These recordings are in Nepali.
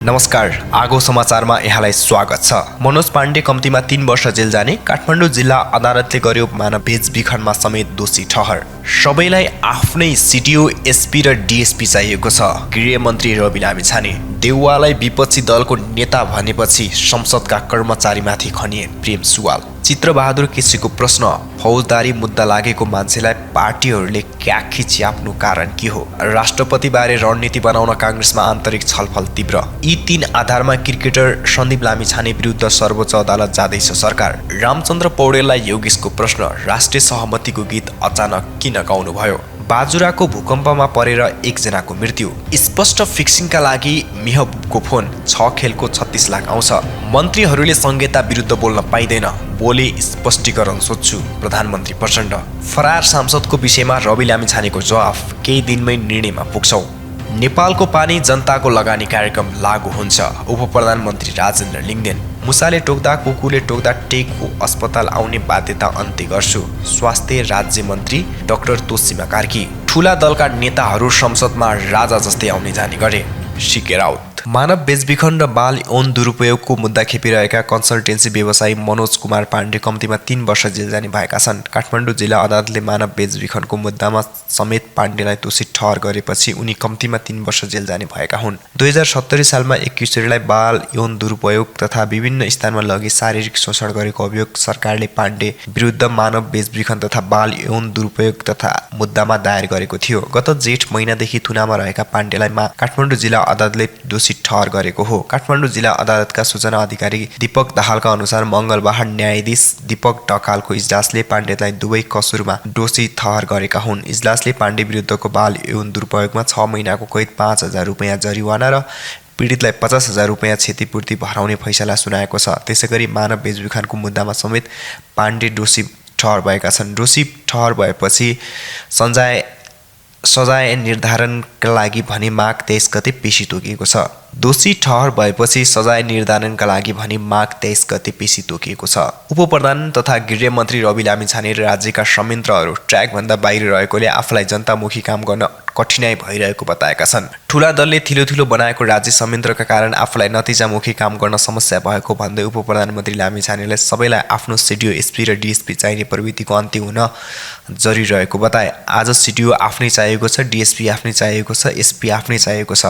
नमस्कार, आगो समाचारमा यहाँलाई स्वागत छ। मनोज पाण्डे कम्तीमा 3 वर्ष जेल जाने काठमाडौँ जिल्ला अदालतले गर्यो मानव बेचबिखनमा समेत दोषी ठहर। सबैलाई आफ्नै सिडिओ, एसपी र डिएसपी चाहिएको छ। गृहमन्त्री रवि लामिछाने देउवालाई विपक्षी दलको नेता भनेपछि संसदका कर्मचारीमाथि खनिए प्रेम सुवाल। चित्रबहादुर केसीको प्रश्न, फौजदारी मुद्दा लागेको मान्छेलाई पार्टीहरूले क्याखी च्याप्नु कारण के हो? राष्ट्रपतिबारे रणनीति बनाउन काङ्ग्रेसमा आन्तरिक छलफल तीव्र। यी 3 आधारमा क्रिकेटर सन्दीप लामिछाने विरुद्ध सर्वोच्च अदालत जाँदैछ सरकार। रामचन्द्र पौडेललाई योगेशको प्रश्न, राष्ट्रिय सहमतिको गीत अचानक किन गाउनुभयो? बाजुराको भूकम्पमा परेर 1 जनाको मृत्यु। स्पष्ट फिक्सिङका लागि मेहबुबको फोन, 6 खेलको 36 लाख आउँछ। मन्त्रीहरूले संहिता विरुद्ध बोल्न पाइँदैन, बोले स्पष्टीकरण सोध्छु, प्रधानमन्त्री प्रचण्ड। फरार सांसदको विषयमा रवि लामिछानेको जवाफ, केही दिनमै निर्णयमा पुग्छौँ। नेपालको पानी जनताको लगानी कार्यक्रम लागू हुन्छ, उपप्रधानमन्त्री राजेन्द्र लिङ्गदेन। मुसाले टोक्दा कुकुरले टोक्दा टेकको अस्पताल आउने बाध्यता अन्त्य गर्छु, स्वास्थ्य राज्य मन्त्री डाक्टर तोसीमा कार्की। ठूला दलका नेताहरू संसदमा राजा जस्तै आउने जाने गरे, सिके राउत। मानव बेचबिखन र बाल यौन दुरुपयोगको मुद्दा खेपिरहेका कन्सल्टेन्सी व्यवसायी मनोज कुमार पाण्डे कम्तीमा 3 वर्ष जेल जाने भएका छन्। काठमाडौँ जिल्ला अदालतले मानव बेचबिखनको मुद्दामा समेत पाण्डेलाई दोषी ठहर गरेपछि उनी कम्तीमा 3 वर्ष जेल जाने भएका हुन्। 2070 सालमा एक किशोरीलाई बाल यौन दुरुपयोग तथा विभिन्न स्थानमा लगी शारीरिक शोषण गरेको अभियोग सरकारले पाण्डे विरुद्ध मानव बेचबिखन तथा बाल यौन दुरुपयोग तथा मुद्दामा दायर गरेको थियो। गत जेठ महिनादेखि थुनामा रहेका पाण्डेलाई काठमाडौँ जिल्ला अदालतले दोषी ठहर गरेको हो। काठमाडौँ जिल्ला अदालतका सूचना अधिकारी दीपक दाहालका अनुसार मङ्गलबार न्यायाधीश दीपक ढकालको इजलासले पाण्डेलाई दुवै कसुरमा दोषी ठहर गरेका हुन्। इजलासले पाण्डे विरुद्धको बाल यौन दुरुपयोगमा 6 महिनाको कैद, 5,000 रुपियाँ जरिवाना र पीडितलाई 50,000 रुपियाँ क्षतिपूर्ति भराउने फैसला सुनाएको छ। त्यसैगरी मानव बेचबिखनको मुद्दामा समेत पाण्डे दोषी ठहर भएका छन्। दोषी ठहर भएपछि सजाय निर्धारणका लागि भने माघ 23 गते पेशी तोकिएको छ। दोषी ठहर भएपछि सजाय निर्धारणका लागि भने माघ 23 गते पेशी तोकिएको छ। उपप्रधान तथा गृहमन्त्री रवि लामिछाने राज्यका संयन्त्रहरू ट्र्याकभन्दा बाहिर रहेकोले आफूलाई जनतामुखी काम गर्न कठिनाइ भइरहेको बताएका छन्। ठूला दलले थिलो बनाएको राज्य संयन्त्रका कारण आफूलाई नतिजामुखी काम गर्न समस्या भएको भन्दै उपप्रधानमन्त्री लामिछानेले सबैलाई आफ्नो सिडिओ, एसपी र डिएसपी चाहिने प्रवृत्तिको अन्त्य हुन जरुरी रहेको बताए। आज सिडिओ आफ्नै चाहिएको छ, डिएसपी आफ्नै चाहिएको छ, एसपी आफ्नै चाहिएको छ,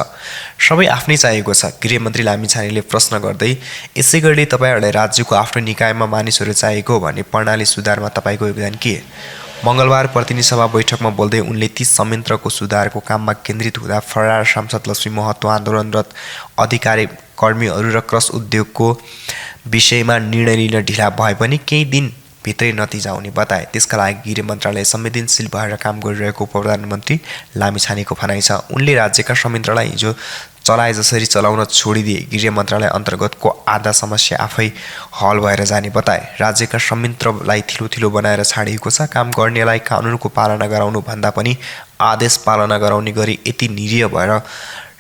सबै आफ्नै चाहिएको छ। गृहमन्त्री लामिछानेले प्रश्न गर्दै यसै गरी तपाईहरुलाई राज्यको आफ्नो निकायमा मानिसहरू चाहिएको हो भने प्रणाली सुधारमा तपाईको योगदान के? मङ्गलबार प्रतिनिधि सभा बैठकमा बोल्दै उनले ती संयन्त्रको सुधारको काममा केन्द्रित हुँदा फरार सांसद लक्ष्मी महतो, आन्दोलनरत अधिकारी कर्मीहरू र क्रस उद्योगको विषयमा निर्णय लिन ढिला भए पनि केही दिन भित्रै नतिजा आउने बताए। त्यसका लागि गृह मन्त्रालय संवेदनशील भएर काम गरिरहेको प्रधानमन्त्री लामिछानेको भनाइ छ। उनले राज्यका संयन्त्रलाई हिजो चलाए जसरी चलाउन छोडिदिए। गृह मन्त्रालय अन्तर्गतको आधा समस्या आफै हल भएर जाने बताए। राज्यका संयन्त्रलाई थिलो बनाएर छाडिएको छ। काम गर्नेलाई कानुनको पालना गराउनु भन्दा पनि आदेश पालना गराउने गरी यति निरीह भएर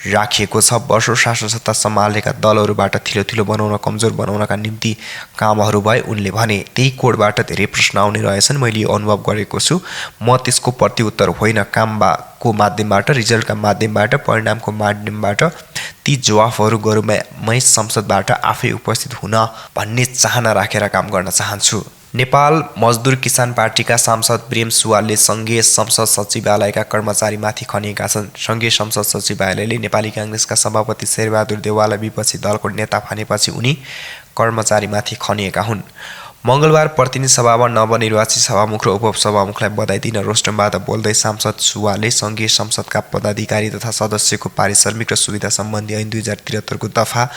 राखिएको छ। वर्षौं शासन सत्ता सम्हालेका दलहरूबाट थिलो बनाउन, कमजोर बनाउनका निम्ति कामहरू भए। उनले भने त्यही कोडबाट धेरै प्रश्न आउने रहेछन्। मैले यो अनुभव गरेको छु। म त्यसको प्रत्युत्तर होइन, कामको माध्यमबाट, रिजल्टका माध्यमबाट, परिणामको माध्यमबाट ती जवाफहरू गरौँ। संसदबाट आफै उपस्थित हुन भन्ने चाहना राखेर काम गर्न चाहन्छु। नेपाल मजदुर किसान पार्टीका सांसद प्रेम सुवालले सङ्घीय संसद सचिवालयका कर्मचारीमाथि खनिएका छन्। सङ्घीय संसद सचिवालयले नेपाली काङ्ग्रेसका सभापति शेरबहादुर देउवालाई विपक्षी दलको नेता भनेपछि उनी कर्मचारीमाथि खनिएका हुन्। मङ्गलबार प्रतिनिधि सभामा नवनिर्वाचित सभामुख र उपसभामुखलाई बधाई दिन रोस्टमबाट बोल्दै सांसद सुवालले सङ्घीय संसदका पदाधिकारी तथा सदस्यको पारिश्रमिक र सुविधा सम्बन्धी ऐन 2073 को दफा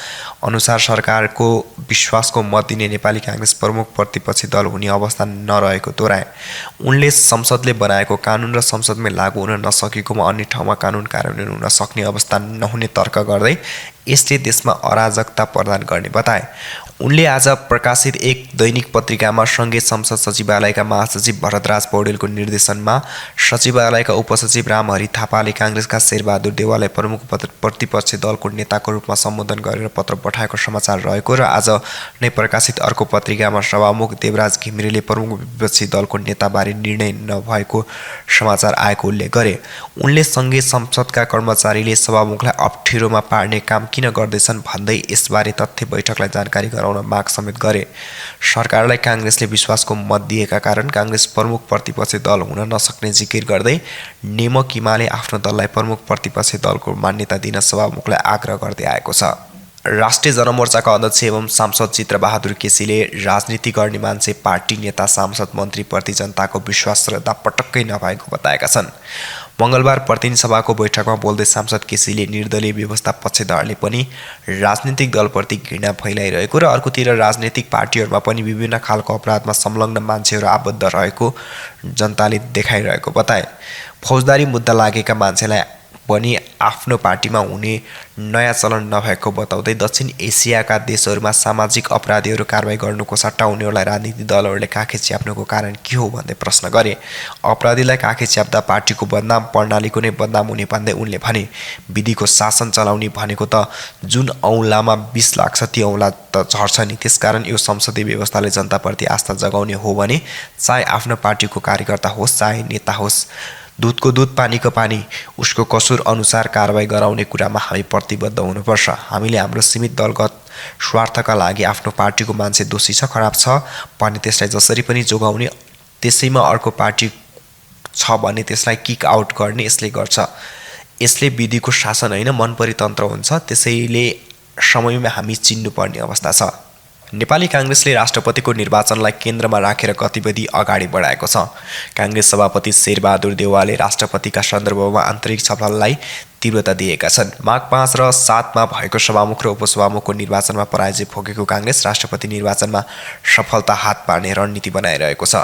अनुसार सरकारको विश्वासको मत दिने नेपाली काङ्ग्रेस प्रमुख प्रतिपक्षी दल हुने अवस्था नरहेको दोहोऱ्याए। उनले संसदले बनाएको कानुन र संसदमै लागू हुन नसकेकोमा अन्य ठाउँमा कानुन कार्यान्वयन हुन सक्ने अवस्था नहुने तर्क गर्दै यसले देशमा अराजकता प्रदान गर्ने बताए। उनले आज प्रकाशित एक दैनिक पत्रिकामा सङ्घीय संसद सचिवालयका महासचिव भरतराज पौडेलको निर्देशनमा सचिवालयका उपसचिव रामहरि थापाले काङ्ग्रेसका शेरबहादुर देउवालाई प्रमुख प्रतिपक्षी दलको नेताको रूपमा सम्बोधन गरेर पत्र पठाएको समाचार रहेको र आज नै प्रकाशित अर्को पत्रिकामा सभामुख देवराज घिमिरेले प्रमुख विपक्षी दलको नेताबारे निर्णय नभएको समाचार आएको उल्लेख गरे। उनले सङ्घीय संसदका कर्मचारीले सभामुखलाई अप्ठ्यारोमा पार्ने काम किन गर्दैछन् भन्दै यसबारे तथ्य बैठकलाई जानकारी गराउन माग समेत गरे। सरकारलाई काङ्ग्रेसले विश्वासको मत दिएका कारण काङ्ग्रेस प्रमुख प्रतिपक्षी दल हुन नसक्ने जिकिर गर्दै नेमक एमाले आफ्नो दललाई प्रमुख प्रतिपक्षी दलको मान्यता दिन सभामुखलाई आग्रह गर्दै आएको छ। राष्ट्रिय जनमोर्चाका अध्यक्ष एवं सांसद चित्रबहादुर केसीले राजनीति गर्ने मान्छे, पार्टी नेता, सांसद, मन्त्रीप्रति जनताको विश्वास श्रद्धा पटक्कै नभएको बताएका छन्। मङ्गलबार प्रतिनिधि सभाको बैठकमा बोल्दै सांसद केसीले निर्दलीय व्यवस्था पक्षधरले पनि राजनीतिक दलप्रति घृणा फैलाइरहेको र अर्कोतिर राजनीतिक पार्टीहरूमा पनि विभिन्न खालको अपराधमा संलग्न मान्छेहरू आबद्ध रहेको जनताले देखाइरहेको बताए। फौजदारी मुद्दा लागेका मान्छेलाई पनि आफ्नो पार्टीमा हुने नयाँ चलन नभएको बताउँदै दक्षिण एसियाका देशहरूमा सामाजिक अपराधीहरू कारबाही गर्नुको सट्टा उनीहरूलाई राजनीतिक दलहरूले काखे च्याप्नुको कारण के हो भन्दै प्रश्न गरे। अपराधीलाई काखे च्याप्दा पार्टीको बदनाम, प्रणालीको नै बदनाम हुने भन्दै उनले भने, विधिको शासन चलाउने भनेको त जुन औँलामा विष लाग्छ ती औँला त झर्छ नि। त्यसकारण यो संसदीय व्यवस्थाले जनताप्रति आस्था जगाउने हो भने चाहे आफ्नो पार्टीको कार्यकर्ता होस् चाहे नेता होस्, दूधको दूध पानीको पानी, उसको कसुर अनुसार कारबाही गराउने कुरामा हामी प्रतिबद्ध हुनुपर्छ। हामीले हाम्रो सीमित दलगत स्वार्थका लागि आफ्नो पार्टीको मान्छे दोषी छ, खराब छ भने त्यसलाई जसरी पनि जोगाउने, त्यसैमा अर्को पार्टी छ भने त्यसलाई किक आउट गर्ने यसले गर्छ। यसले विधिको शासन होइन मनपरितन्त्र हुन्छ। त्यसैले समयमा हामी चिन्नुपर्ने अवस्था छ। नेपाली काङ्ग्रेसले राष्ट्रपतिको निर्वाचनलाई केन्द्रमा राखेर गतिविधि अगाडि बढाएको छ। काङ्ग्रेस सभापति शेरबहादुर देउवाले राष्ट्रपतिका सन्दर्भमा आन्तरिक छलफललाई तीव्रता दिएका छन्। माघ 5 र 7 मा भएको सभामुख र उपसभामुखको निर्वाचनमा पराजय भोगेको काङ्ग्रेस राष्ट्रपति निर्वाचनमा सफलता हात पार्ने रणनीति बनाइरहेको छ।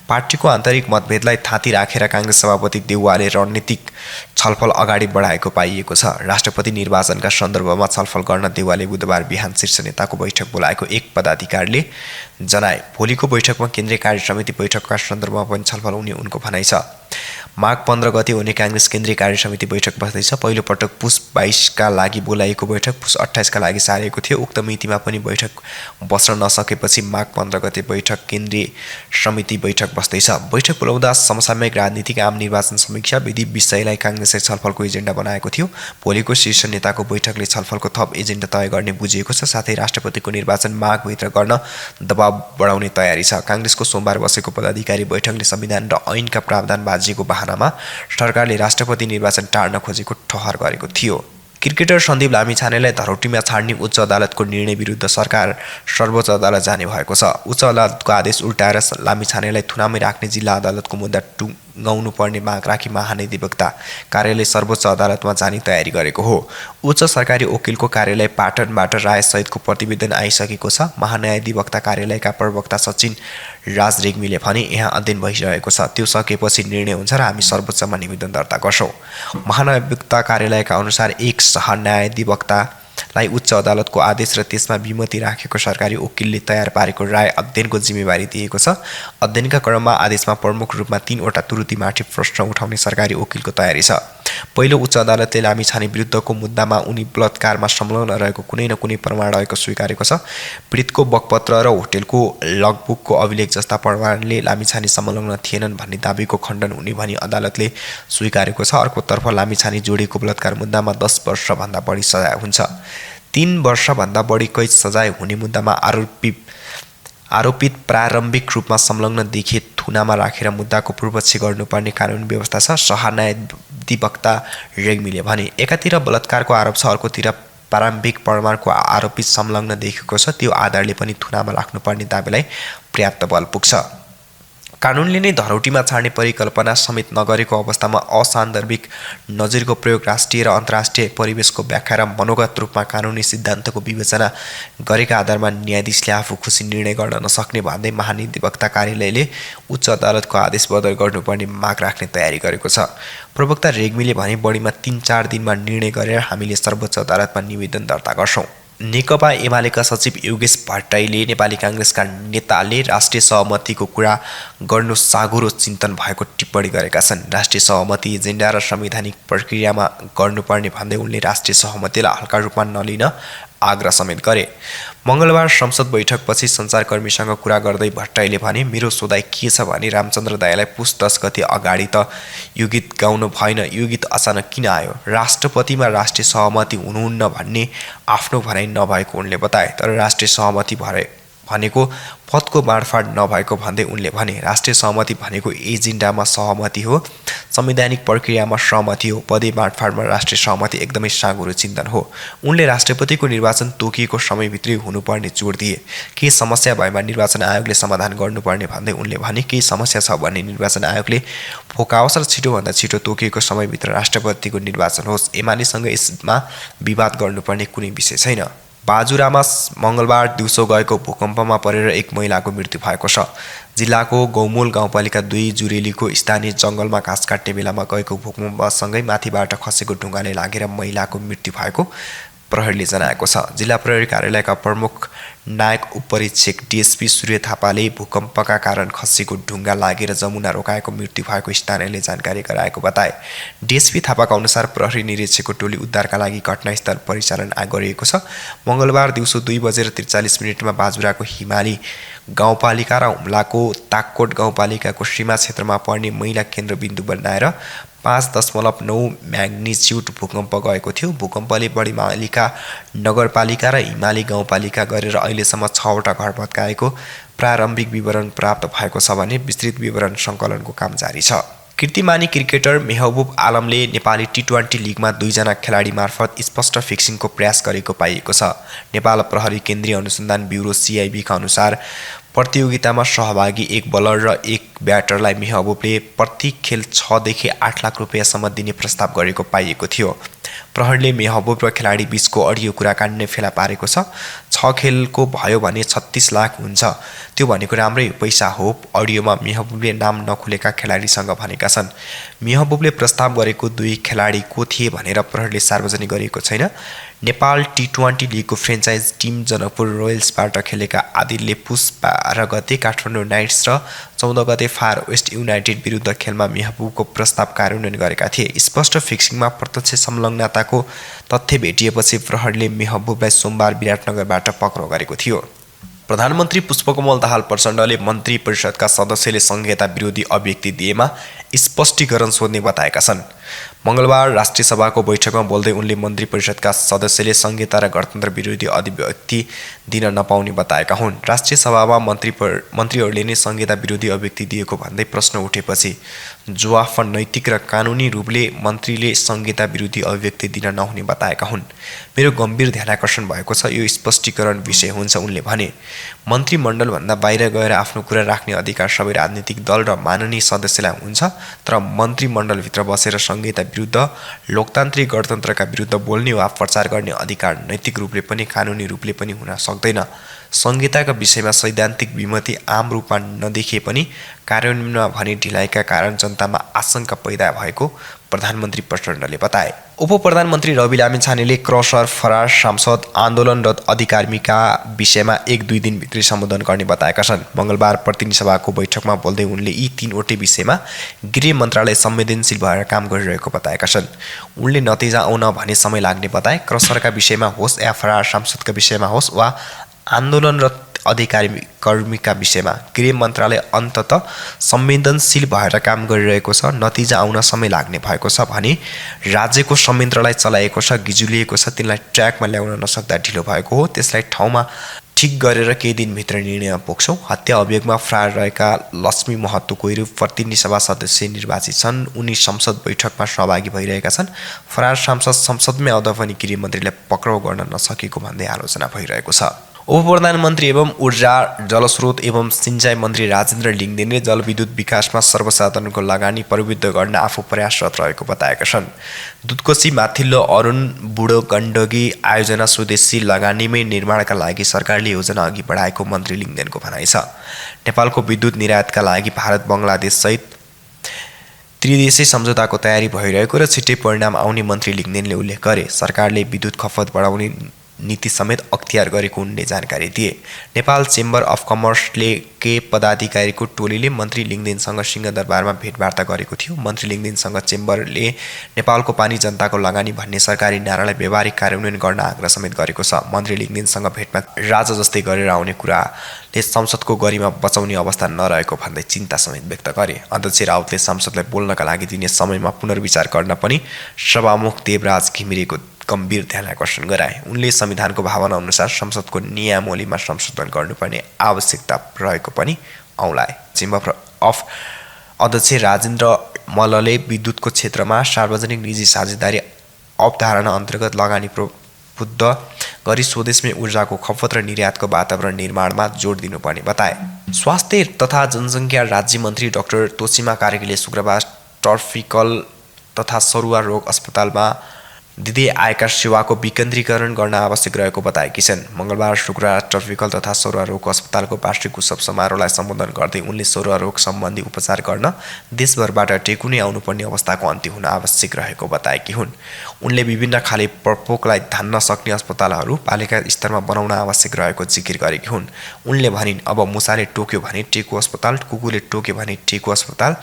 पार्टीको आन्तरिक मतभेदलाई थाँती राखेर काङ्ग्रेस सभापति देउवाले रणनीतिक छलफल अगाडि बढाएको पाइएको छ। राष्ट्रपति निर्वाचनका सन्दर्भमा छलफल गर्न देउवाले बुधबार बिहान शीर्ष नेताको बैठक बोलाएको एक पदाधिकारीले जनाए। भोलिको बैठकमा केन्द्रीय कार्य समिति बैठकका सन्दर्भमा पनि छलफल हुने उनको भनाइ छ। माघ 15 गते हुने काङ्ग्रेस केन्द्रीय कार्य समिति बैठक बस्दैछ। पहिलो पटक पुस 22 का लागि बोलाएको बैठक पुस 28 का लागि सारेको थियो। उक्त मितिमा पनि बैठक बस्न नसकेपछि माघ 15 गते बैठक केन्द्रीय समिति बैठक बस्दैछ। बैठक बोलाउँदा समसामयिक राजनीतिक आम निर्वाचन समीक्षा विधि विषयलाई काङ्ग्रेसले छलफलको एजेन्डा बनाएको थियो। भोलिको शीर्ष नेताको बैठकले छलफलको थप एजेन्डा तय गर्ने बुझिएको छ। साथै राष्ट्रपतिको निर्वाचन माघभित्र गर्न दबाव बढाउने तयारी छ। काङ्ग्रेसको सोमबार बसेको पदाधिकारी बैठकले संविधान र ऐनका प्रावधान बाजिएको बहानामा सरकारले राष्ट्रपति निर्वाचन टार्न खोजेको ठहर गरेको थियो। क्रिकेटर सन्दीप लामिछानेलाई धरौटीमा छाड्ने उच्च अदालतको निर्णय विरुद्ध सरकार सर्वोच्च अदालत जाने भएको छ। उच्च अदालतको आदेश उल्टाएर लामिछानेलाई थुनामै राख्ने जिल्ला अदालतको मुद्दा टुङ्गाउनु पर्ने माग राखी महाधिवक्ता कार्यालय सर्वोच्च अदालतमा जाने तयारी गरेको हो। उच्च सरकारी वकिलको कार्यालय पाटनबाट रायसहितको प्रतिवेदन आइसकेको छ। महान्यायाधिवक्ता कार्यालयका प्रवक्ता सचिन राज रेग्मीले भने, यहाँ अध्ययन भइरहेको छ, त्यो सकेपछि निर्णय हुन्छ र हामी सर्वोच्चमा निवेदन दर्ता गर्छौँ। महान्यायाधिवक्ता कार्यालयका अनुसार एक सहन्यायाधिवक्तालाई उच्च अदालतको आदेश र त्यसमा विमति राखेको सरकारी वकिलले तयार पारेको राय अध्ययनको जिम्मेवारी दिएको छ। अध्ययनका क्रममा आदेशमा प्रमुख रूपमा 3 वटा त्रुटिमाथि प्रश्न उठाउने सरकारी वकिलको तयारी छ। पहिलो उच्च अदालतले लामिछाने विरुद्धको मुद्दामा उनी बलात्कारमा संलग्न रहेको कुनै न कुनै प्रमाण रहेको स्वीकारेको छ। पीडितको बकपत्र र होटेलको लगबुकको अभिलेख जस्ता प्रमाणले लामिछाने संलग्न थिएनन् भन्ने दाबीको खण्डन हुने भनी अदालतले स्वीकारेको छ। अर्कोतर्फ लामिछाने जोडीको बलात्कार मुद्दामा 10 वर्षभन्दा बढी सजाय हुन्छ। 3 वर्षभन्दा बढी कैद सजाय हुने मुद्दामा आरोपित प्रारम्भिक रूपमा संलग्न देखिए थुनामा राखेर मुद्दाको पूर्वक्षी गर्नुपर्ने कानुनी व्यवस्था छ। सहन्यायाधिवक्ता रेग्मीले भने, एकातिर बलात्कारको आरोप छ, अर्कोतिर प्रारम्भिक प्रमाणको आरोपित संलग्न देखेको छ। त्यो आधारले पनि थुनामा राख्नुपर्ने दाबीलाई पर्याप्त बल पुग्छ। कानुनले नै धरौटीमा छाड्ने परिकल्पना समेत नगरेको अवस्थामा असान्दर्भिक नजिरको प्रयोग राष्ट्रिय र अन्तर्राष्ट्रिय परिवेशको व्याख्या र मनोगत रूपमा कानुनी सिद्धान्तको विवेचना गरेका आधारमा न्यायाधीशले आफू खुसी निर्णय गर्न नसक्ने भन्दै महाधिवक्ता कार्यालयले उच्च अदालतको आदेश बदल गर्नुपर्ने माग राख्ने तयारी गरेको छ। प्रवक्ता रेग्मीले भने, बढीमा 3-4 दिनमा निर्णय गरेर हामीले सर्वोच्च अदालतमा निवेदन दर्ता गर्छौँ। नेकपा एमालेका सचिव योगेश भट्टराईले नेपाली काङ्ग्रेसका नेताले राष्ट्रिय सहमतिको कुरा गर्नु साँघुरो चिन्तन भएको टिप्पणी गरेका छन्। राष्ट्रिय सहमति एजेन्डा र संवैधानिक प्रक्रियामा गर्नुपर्ने भन्दै उनले राष्ट्रिय सहमतिलाई हल्का रूपमा नलिन आग्रह समेत गरे। मङ्गलबार संसद बैठकपछि सञ्चारकर्मीसँग कुरा गर्दै भट्टराईले भने, मेरो सोधाइ के छ भने रामचन्द्र दाइलाई पुस 10 गते अगाडि त यो गीत गाउनु भएन, यो गीत अचानक किन आयो? राष्ट्रपतिमा राष्ट्रिय सहमति हुनुहुन्न भन्ने आफ्नो भनाइ नभएको उनले बताए। तर राष्ट्रिय सहमति भनेको पदको बाँडफाँड नभएको भन्दै उनले भने, राष्ट्रिय सहमति भनेको एजेन्डामा सहमति हो, संवैधानिक प्रक्रियामा सहमति हो, पदे बाँडफाँडमा राष्ट्रिय सहमति एकदमै साँघुरो चिन्तन हो। उनले राष्ट्रपतिको निर्वाचन तोकिएको समयभित्रै हुनुपर्ने जोड दिए। केही समस्या भएमा निर्वाचन आयोगले समाधान गर्नुपर्ने भन्दै उनले भने, केही समस्या छ भने निर्वाचन आयोगले फोकाओस् र छिटोभन्दा छिटो तोकिएको समयभित्र राष्ट्रपतिको निर्वाचन होस्। एमालेसँग यसमा विवाद गर्नुपर्ने कुनै विषय छैन। बाजुरामा मङ्गलबार दिउँसो गएको भूकम्पमा परेर एक महिलाको मृत्यु भएको छ। जिल्लाको गौमूल गाउँपालिका 2 जुरेलीको स्थानीय जङ्गलमा घाँस काट्ने बेलामा गएको भूकम्पसँगै माथिबाट खसेको ढुङ्गाले लागेर महिलाको मृत्यु भएको प्रहरीले जनाएको छ। जिल्ला प्रहरी कार्यालयका प्रमुख नायक उपरीक्षक डिएसपी सूर्य थापाले भूकम्पका कारण खसेको ढुङ्गा लागेर जमुना रोकाएको मृत्यु भएको स्थानीयले जानकारी गराएको बताए। डिएसपी थापाका अनुसार प्रहरी निरीक्षकको टोली उद्धारका लागि घटनास्थल परिचालन गरिएको छ। मङ्गलबार दिउँसो 2:43 बाजुराको हिमाली गाउँपालिका र हुम्लाको ताककोट गाउँपालिकाको सीमा क्षेत्रमा पर्ने महिला केन्द्रबिन्दु बनाएर 5.9 म्याग्निच्युड भूकम्प गएको थियो। भूकम्पले बढीमालिका नगरपालिका र हिमाली गाउँपालिका गरेर अहिलेसम्म 6वटा घर भत्काएको प्रारम्भिक विवरण प्राप्त भएको छ भने विस्तृत विवरण सङ्कलनको काम जारी छ। कीर्तिमानी क्रिकेटर मेहबुब आलमले नेपाली टी20 लिगमा 2 जना खेलाडी मार्फत स्पष्ट फिक्सिङको प्रयास गरेको पाइएको छ। नेपाल प्रहरी केन्द्रीय अनुसन्धान ब्युरो CIB का अनुसार प्रतियोगितामा सहभागी 1 बलर र 1 ब्याटरलाई मेहबुबले प्रति खेल 6 देखि 8 लाख रुपियाँसम्म दिने प्रस्ताव गरेको पाइएको थियो। प्रहरीले मेहबुब र खेलाडी बीचको अडियो कुराकानी नै फेला पारेको छ। 6 खेलको भयो भने 36 लाख हुन्छ, त्यो भनेको राम्रै पैसा हो, अडियोमा मेहबुबले नाम नखुलेका खेलाडीसँग भनेका छन्। मेहबुबले प्रस्ताव गरेको 2 खेलाडी को थिए भनेर प्रहरीले सार्वजनिक गरेको छैन। नेपाल टी20 लिगको फ्रेन्चाइज टिम जनकपुर रोयल्सबाट खेलेका आदिलले पुस 12 गते काठमाडौँ नाइट्स र 14 गते फार वेस्ट युनाइटेड विरुद्ध खेलमा मेहबुबको प्रस्ताव कार्यान्वयन गरेका थिए। स्पष्ट फिक्सिङमा प्रत्यक्ष संलग्नताको तथ्य भेटिएपछि प्रहरीले मेहबुबलाई सोमबार विराटनगरबाट पक्राउ गरेको थियो। प्रधानमन्त्री पुष्पकमल दाहाल प्रचण्डले मन्त्री परिषदका सदस्यले संहिता विरोधी अभिव्यक्ति दिएमा स्पष्टीकरण सोध्ने बताएका छन्। मङ्गलबार राष्ट्रिय सभाको बैठकमा बोल्दै उनले मन्त्री परिषदका सदस्यले संहिता र गणतन्त्र विरोधी अभिव्यक्ति दिन नपाउने बताएका हुन्। राष्ट्रिय सभामा मन्त्रीहरूले नै संहिता विरोधी अभिव्यक्ति दिएको भन्दै प्रश्न उठेपछि जवाफ नैतिक र कानुनी रूपले मन्त्रीले संहिता विरोधी अभिव्यक्ति दिन नहुने बताएका हुन्। मेरो गम्भीर ध्यानाकर्षण भएको छ, यो स्पष्टीकरण विषय हुन्छ उनले भने। मन्त्रीमण्डलभन्दा बाहिर गएर आफ्नो कुरा राख्ने अधिकार सबै राजनीतिक दल र माननीय सदस्यलाई हुन्छ, तर मन्त्रीमण्डलभित्र बसेर संहिता विरुद्ध, लोकतान्त्रिक गणतन्त्रका विरुद्ध बोल्ने वा प्रचार गर्ने अधिकार नैतिक रूपले पनि कानुनी रूपले पनि हुन सक्दैन। संहिताका विषयमा सैद्धान्तिक विमति आम रूपमा नदेखिए पनि कार्यान्वयनमा भने ढिलाइका कारण जनतामा आशंका पैदा भएको प्रधानमन्त्री प्रचण्डले बताए। उपप्रधानमन्त्री रवि लामिछानेले क्रसर, फरार सांसद, आन्दोलनरत अधिकारीका विषयमा 1-2 दिनभित्रै सम्बोधन गर्ने बताएका छन्। मङ्गलबार प्रतिनिधि सभाको बैठकमा बोल्दै उनले यी 3वटै विषयमा गृह मन्त्रालय संवेदनशील भएर काम गरिरहेको बताएका छन्। उनले नतिजा आउन भने समय लाग्ने बताए। क्रसरका विषयमा होस् या फरार सांसदका विषयमा होस् वा आन्दोलनरत कर्मीका विषयमा गृह मन्त्रालय अन्ततः संवेदनशील भएर काम गरिरहेको छ। नतिजा आउन समय लाग्ने भएको छ भने राज्यको संयन्त्रलाई चलाएको छ, गिजुलिएको छ, तिनलाई ट्र्याकमा ल्याउन नसक्दा ढिलो भएको हो। त्यसलाई ठाउँमा ठिक गरेर केही दिनभित्र निर्णय पुग्छौँ। हत्या अभियोगमा फरार रहेका लक्ष्मी महतो कोइरो प्रतिनिधि सभा सदस्य निर्वाचित छन्। उनी संसद बैठकमा सहभागी भइरहेका छन्। फरार सांसद संसदमै आउँदा पनि गृहमन्त्रीलाई पक्राउ गर्न नसकेको भन्दै आलोचना भइरहेको छ। उपप्रधानमन्त्री एवं ऊर्जा, जलस्रोत एवं सिंचाई मन्त्री राजेन्द्र लिङ्गदेनले जलविद्युत विकासमा सर्वसाधारणको लगानी प्रवृद्ध गर्न आफू प्रयासरत रहेको बताएका छन्। दुधकोशी माथिल्लो अरुण बुढो गण्डकी आयोजना स्वदेशी लगानीमै निर्माणका लागि सरकारले योजना अघि बढाएको मन्त्री लिङ्गदेनको भनाइ छ। नेपालको विद्युत निर्यातका लागि भारत, बङ्गलादेशसहित त्रिदेशीय सम्झौताको तयारी भइरहेको र छिट्टै परिणाम आउने मन्त्री लिङ्गदेनले उल्लेख गरे। सरकारले विद्युत खपत बढाउने नीति समेत अख्तियार गरेको उनले जानकारी दिए। नेपाल चेम्बर अफ कमर्सले के पदाधिकारीको टोलीले मन्त्री लिङदेनसँग सिंहदरबारमा भेटवार्ता गरेको थियो। मन्त्री लिङदेनसँग चेम्बरले नेपालको पानी जनताको लगानी भन्ने सरकारी नारालाई व्यावहारिक कार्यान्वयन गर्न आग्रह समेत गरेको छ। मन्त्री लिङदेनसँग भेटमा राजा जस्तै गरेर आउने कुराले संसदको गरिमा बचाउने अवस्था नरहेको भन्दै चिन्ता समेत व्यक्त गरे। अध्यक्ष राउतले सांसदलाई बोल्नका लागि दिने समयमा पुनर्विचार गर्न पनि सभामुख देवराज घिमिरेको गम्भीर ध्यान आकर्षण गराए। उनले संविधानको भावना अनुसार संसदको नियमावलीमा संशोधन गर्नुपर्ने आवश्यकता रहेको पनि औँलाए। चेम्बर अफ अध्यक्ष राजेन्द्र मल्लले विद्युतको क्षेत्रमा सार्वजनिक निजी साझेदारी अवधारणा अन्तर्गत लगानी प्रबुद्ध गरी स्वदेशमै ऊर्जाको खपत र निर्यातको वातावरण निर्माणमा जोड दिनुपर्ने बताए। स्वास्थ्य तथा जनसङ्ख्या राज्य मन्त्री डाक्टर तोसीमा कार्कीले शुक्रबार टर्फिकल तथा सरुवा रोग अस्पतालमा दिँदै आएका सेवाको विकेन्द्रीकरण गर्न आवश्यक रहेको बताएकी छन्। मङ्गलबार शुक्रबार टर्फिकल तथा सरुवा रोग अस्पतालको वार्षिक उत्सव समारोहलाई सम्बोधन गर्दै उनले सरुवा रोग सम्बन्धी उपचार गर्न देशभरबाट टेकुनै आउनुपर्ने अवस्थाको अन्त्य हुन आवश्यक रहेको बताएकी हुन्। उनले विभिन्न खाले प्रकोपलाई धान्न सक्ने अस्पतालहरू पालिका स्तरमा बनाउन आवश्यक रहेको जिकिर गरेकी हुन्। उनले भनिन्, अब मुसाले टोक्यो भने टेकु अस्पताल, कुकुरले टोक्यो भने टेकु अस्पताल,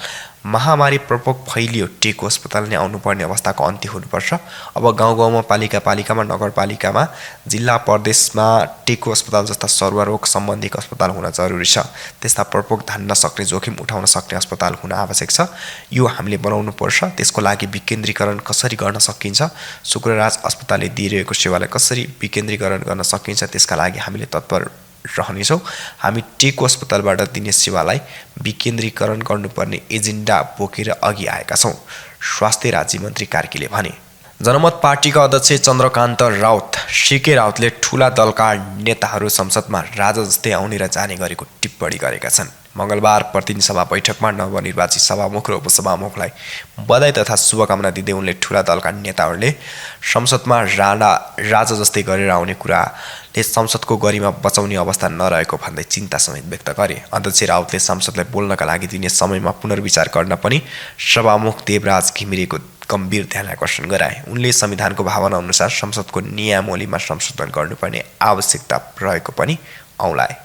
महामारी प्रकोप फैलियो टेकु अस्पताल नै आउनुपर्ने अवस्थाको अन्त्य हुनुपर्छ। अब गाउँ गाउँमा पालिकामा नगरपालिकामा जिल्ला प्रदेशमा टेकु अस्पताल जस्ता सरुवा रोग सम्बन्धी अस्पताल हुन जरुरी छ। त्यस्ता प्रकोप धान्न सक्ने, जोखिम उठाउन सक्ने अस्पताल हुन आवश्यक छ। यो हामीले बनाउनु पर्छ। त्यसको लागि विकेन्द्रीकरण कसरी गर्न सकिन्छ, शुक्रराज अस्पतालले दिइरहेको सेवालाई कसरी विकेन्द्रीकरण गर्न सकिन्छ, त्यसका लागि हामीले तत्पर रहनेछौँ। हामी टेकु अस्पतालबाट दिने सेवालाई विकेन्द्रीकरण गर्नुपर्ने एजेन्डा बोकेर अघि आएका छौँ, स्वास्थ्य राज्यमन्त्री कार्कीले भने। जनमत पार्टीका अध्यक्ष चन्द्रकान्त राउत सीके राउतले ठूला दलका नेताहरू संसदमा राजा जस्तै आउने र जाने गरेको टिप्पणी गरेका छन्। मङ्गलबार प्रतिनिधि सभा बैठकमा नवनिर्वाचित सभामुख र उपसभामुखलाई बधाई तथा शुभकामना दिँदै उनले ठूला दलका नेताहरूले संसदमा राजा जस्तै गरेर आउने कुराले संसदको गरिमा बचाउने अवस्था नरहेको भन्दै चिन्ता समेत व्यक्त गरे। अध्यक्ष राउतले सांसदलाई बोल्नका लागि दिने समयमा पुनर्विचार गर्न पनि सभामुख देवराज घिमिरेको गम्भीर ध्यान आकर्षण गराए। उनले संविधानको भावना अनुसार संसदको नियमावलीमा संशोधन गर्नुपर्ने आवश्यकता रहेको पनि औँलाए।